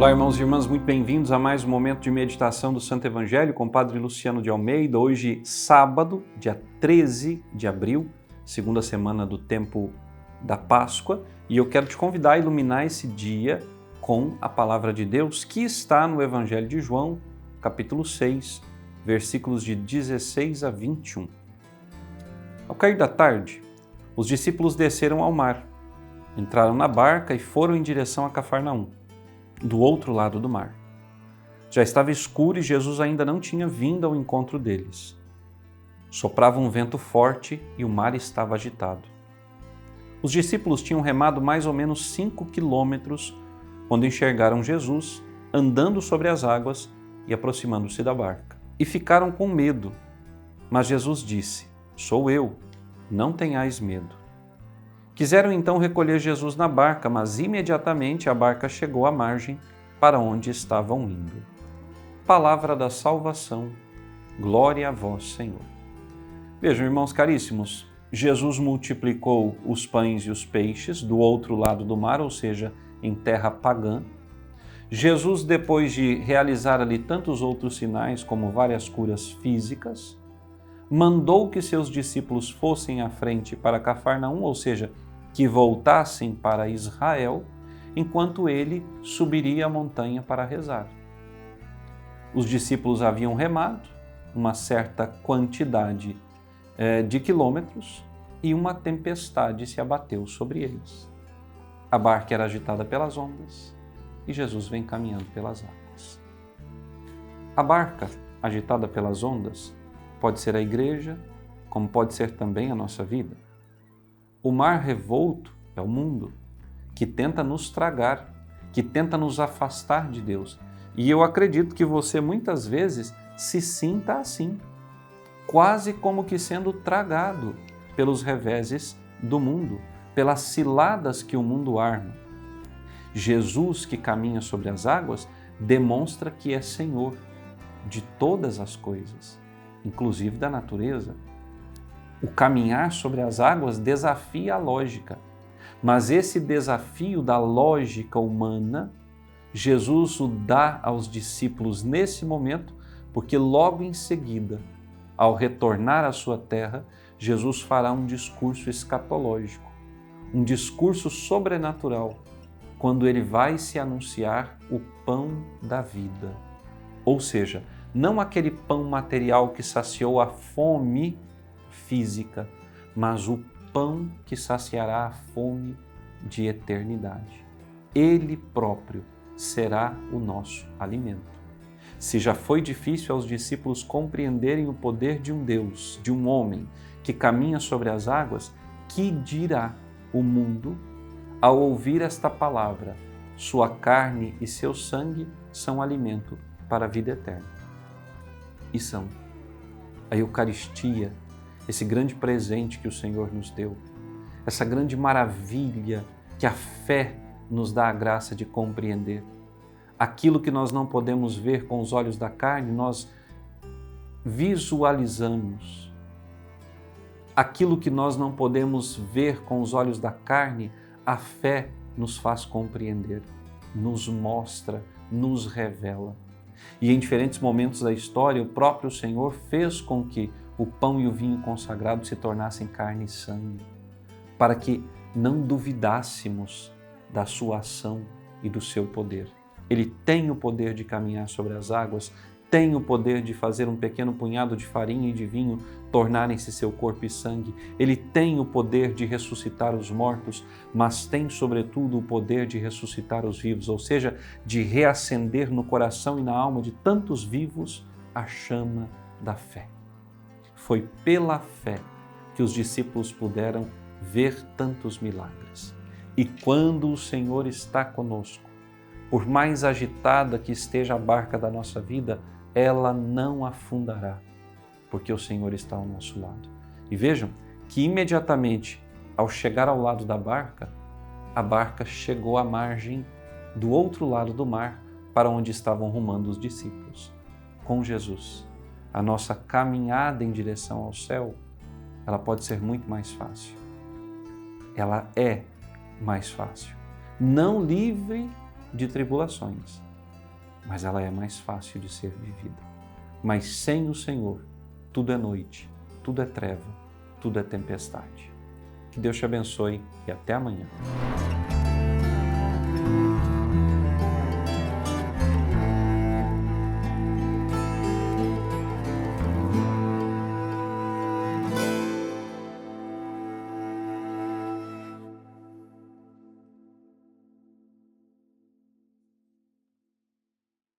Olá, irmãos e irmãs, muito bem-vindos a mais um momento de meditação do Santo Evangelho com o Padre Luciano de Almeida. Hoje, sábado, dia 13 de abril, segunda semana do tempo da Páscoa, e eu quero te convidar a iluminar esse dia com a palavra de Deus que está no Evangelho de João, capítulo 6, versículos de 16 a 21. Ao cair da tarde, os discípulos desceram ao mar, entraram na barca e foram em direção a Cafarnaum, do outro lado do mar. Já estava escuro e Jesus ainda não tinha vindo ao encontro deles. Soprava um vento forte e o mar estava agitado. Os discípulos tinham remado mais ou menos 5 quilômetros quando enxergaram Jesus andando sobre as águas e aproximando-se da barca. E ficaram com medo. Mas Jesus disse: "Sou eu, não tenhais medo." Quiseram então recolher Jesus na barca, mas imediatamente a barca chegou à margem para onde estavam indo. Palavra da salvação, glória a vós, Senhor. Vejam, irmãos caríssimos, Jesus multiplicou os pães e os peixes do outro lado do mar, ou seja, em terra pagã. Jesus, depois de realizar ali tantos outros sinais, como várias curas físicas, mandou que seus discípulos fossem à frente para Cafarnaum, ou seja, que voltassem para Israel, enquanto ele subiria a montanha para rezar. Os discípulos haviam remado uma certa quantidade de quilômetros e uma tempestade se abateu sobre eles. A barca era agitada pelas ondas e Jesus vem caminhando pelas águas. A barca agitada pelas ondas pode ser a igreja, como pode ser também a nossa vida. O mar revolto é o mundo, que tenta nos tragar, que tenta nos afastar de Deus. E eu acredito que você muitas vezes se sinta assim, quase como que sendo tragado pelos reveses do mundo, pelas ciladas que o mundo arma. Jesus, que caminha sobre as águas, demonstra que é Senhor de todas as coisas, inclusive da natureza. O caminhar sobre as águas desafia a lógica, mas esse desafio da lógica humana, Jesus o dá aos discípulos nesse momento, porque logo em seguida, ao retornar à sua terra, Jesus fará um discurso escatológico, um discurso sobrenatural, quando ele vai se anunciar o pão da vida. Ou seja, não aquele pão material que saciou a fome física, mas o pão que saciará a fome de eternidade. Ele próprio será o nosso alimento. Se já foi difícil aos discípulos compreenderem o poder de um Deus, de um homem que caminha sobre as águas, que dirá o mundo ao ouvir esta palavra: sua carne e seu sangue são alimento para a vida eterna. E são a Eucaristia, esse grande presente que o Senhor nos deu, essa grande maravilha que a fé nos dá a graça de compreender. Aquilo que nós não podemos ver com os olhos da carne, nós visualizamos. Aquilo que nós não podemos ver com os olhos da carne, a fé nos faz compreender, nos mostra, nos revela. E em diferentes momentos da história, o próprio Senhor fez com que o pão e o vinho consagrado se tornassem carne e sangue, para que não duvidássemos da sua ação e do seu poder. Ele tem o poder de caminhar sobre as águas, tem o poder de fazer um pequeno punhado de farinha e de vinho tornarem-se seu corpo e sangue. Ele tem o poder de ressuscitar os mortos, mas tem, sobretudo, o poder de ressuscitar os vivos, ou seja, de reacender no coração e na alma de tantos vivos a chama da fé. Foi pela fé que os discípulos puderam ver tantos milagres. E quando o Senhor está conosco, por mais agitada que esteja a barca da nossa vida, ela não afundará, porque o Senhor está ao nosso lado. E vejam que imediatamente, ao chegar ao lado da barca, a barca chegou à margem do outro lado do mar, para onde estavam rumando os discípulos. Com Jesus, a nossa caminhada em direção ao céu, ela pode ser muito mais fácil. Ela é mais fácil. Não livre de tribulações, mas ela é mais fácil de ser vivida. Mas sem o Senhor, tudo é noite, tudo é treva, tudo é tempestade. Que Deus te abençoe e até amanhã.